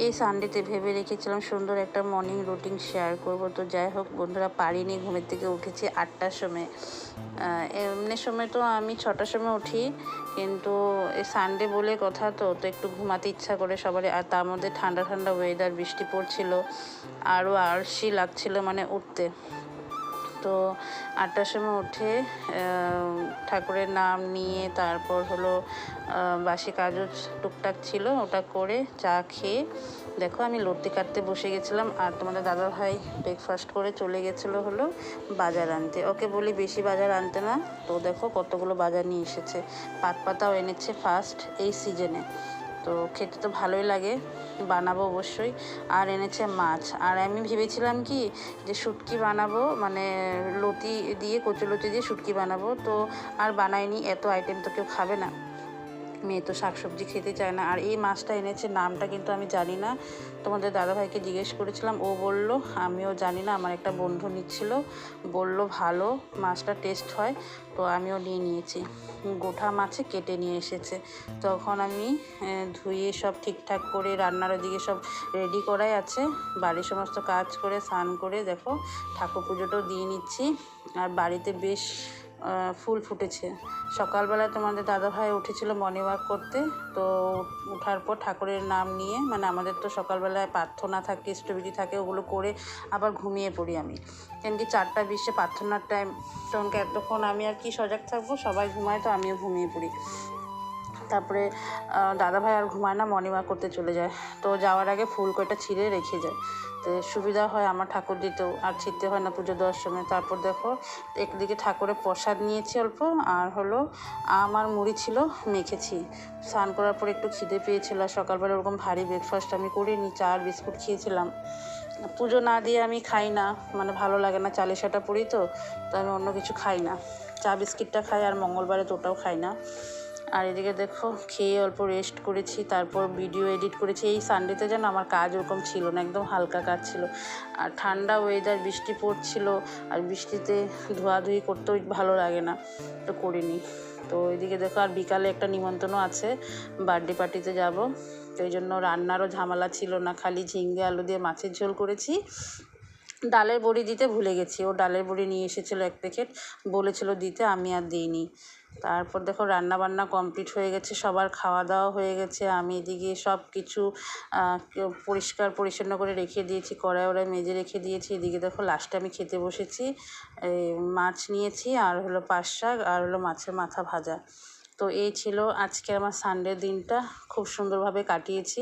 এই সানডেতে ভেবে রেখেছিলাম সুন্দর একটা মর্নিং রুটিন শেয়ার করব। তো যাই হোক বন্ধুরা, পারিনি। ঘুমের থেকে উঠেছি 8টার সময়। এমনি সময় তো আমি 6টার সময় উঠি, কিন্তু এই সানডে বলে কথা, তো একটু ঘুমাতে ইচ্ছা করে সবারই। আর তার মধ্যে ঠান্ডা ঠান্ডা ওয়েদার, বৃষ্টি পড়ছিল, আরও আলসি লাগছিল মানে উঠতে। তো 8টার সময় উঠে ঠাকুরের নাম নিয়ে তারপর হলো বাসি কাজও টুকটাক ছিল, ওটা করে চা খেয়ে দেখো আমি লতি কাটতে বসে গেছিলাম। আর তোমাদের দাদাভাই ব্রেকফাস্ট করে চলে গেছিলো হলো বাজার আনতে। ওকে বলি বেশি বাজার আনতে না, তো দেখো কতগুলো বাজার নিয়ে এসেছে। পাতাও এনেছে ফার্স্ট এই সিজনে, তো খেতে তো ভালোই লাগে, বানাবো অবশ্যই। আর এনেছে মাছ। আর আমি ভেবেছিলাম কি যে শুটকি বানাবো, মানে লতি দিয়ে, কচুলতি দিয়ে শুটকি বানাবো, তো আর বানাইনি। এত আইটেম তো কেউ খাবে না, মেয়ে তো শাকসবজি খেতে চায় না। আর এই মাছটা এনেছে, নামটা কিন্তু আমি জানি না। তোমাদের দাদাভাইকে জিজ্ঞেস করেছিলাম, ও বলল আমিও জানি না, আমার একটা বন্ধু নিচ্ছিল, বলল ভালো মাছটা, টেস্ট হয়, তো আমিও নিয়ে নিয়েছি। গোটা মাছে কেটে নিয়ে এসেছে। তখন আমি ধুয়ে সব ঠিকঠাক করে রান্নার ওদিকে সব রেডি করাই আছে, বাড়ির সমস্ত কাজ করে স্নান করে দেখো ঠাকুর পুজোটাও দিয়ে নিচ্ছি। আর বাড়িতে বেশ ফুল ফুটেছে। সকালবেলা তোমাদের দাদাভাই উঠেছিল মর্নিং ওয়াক করতে, তো ওঠার পর ঠাকুরের নাম নিয়ে, মানে আমাদের তো সকালবেলায় প্রার্থনা থাকে, স্টোবিটি থাকে, ওগুলো করে আবার ঘুমিয়ে পড়ি আমি। কেন কি 4টা 20-এ প্রার্থনার টাইম, তখন এতক্ষণ আমি আর কি সজাগ থাকবো, সবাই ঘুমায় তো আমিও ঘুমিয়ে পড়ি। তারপরে দাদাভাই আর ঘুমায় না, মর্নিং ওয়াক করতে চলে যায়। তো যাওয়ার আগে ফুল কয়টা ছিঁড়ে রেখে যায়, তো সুবিধা হয় আমার ঠাকুর দিতেও, আর ছিঁড়তে হয় না পুজো দেওয়ার সময়। তারপর দেখো একদিকে ঠাকুরের প্রসাদ নিয়েছি অল্প, আর হলো আম আর মুড়ি ছিল, মেখেছি। স্নান করার পর একটু খিদে পেয়েছিল, সকালবেলা ওরকম ভারী ব্রেকফাস্ট আমি করিনি, চা আর বিস্কুট খেয়েছিলাম। পুজো না দিয়ে আমি খাই না, মানে ভালো লাগে না, চালিশাটা পড়ি তো আমি অন্য কিছু খাই না, চা বিস্কিটটা খাই, আর মঙ্গলবারে তো ওটাও খাই না। আর এদিকে দেখো খেয়ে অল্প রেস্ট করেছি, তারপর ভিডিও এডিট করেছি। এই সানডেতে যেন আমার কাজ ওরকম ছিল না, একদম হালকা কাজ ছিল। আর ঠান্ডা ওয়েদার, বৃষ্টি পড়ছিল, আর বৃষ্টিতে ধোয়াধুয়ি করতেও ভালো লাগে না, তো করিনি। তো এদিকে দেখো আর বিকালে একটা নিমন্ত্রণও আছে, বার্থডে পার্টিতে যাব, তো এই জন্য রান্নারও ঝামেলা ছিল না, খালি ঝিঙ্গে আলু দিয়ে মাছের ঝোল করেছি। ডালের বড়ি দিতে ভুলে গেছি, ও ডালের বড়ি নিয়ে এসেছিলো 1 প্যাকেট, বলেছিল দিতে, আমি আর দিইনি। তারপর দেখো রান্না বান্না কমপ্লিট হয়ে গেছে, সবার খাওয়া দাওয়া হয়ে গেছে। আমি এদিকে সব কিছু পরিষ্কার পরিচ্ছন্ন করে রেখে দিয়েছি, কড়াই ওড়াই মেজে রেখে দিয়েছি। এদিকে দেখো লাস্টে আমি খেতে বসেছি, মাছ নিয়েছি, আর হলো পাঁচ শাক, আর হলো মাছের মাথা ভাজা। তো এই ছিল আজকে আমার সানডে দিনটা, খুব সুন্দরভাবে কাটিয়েছি।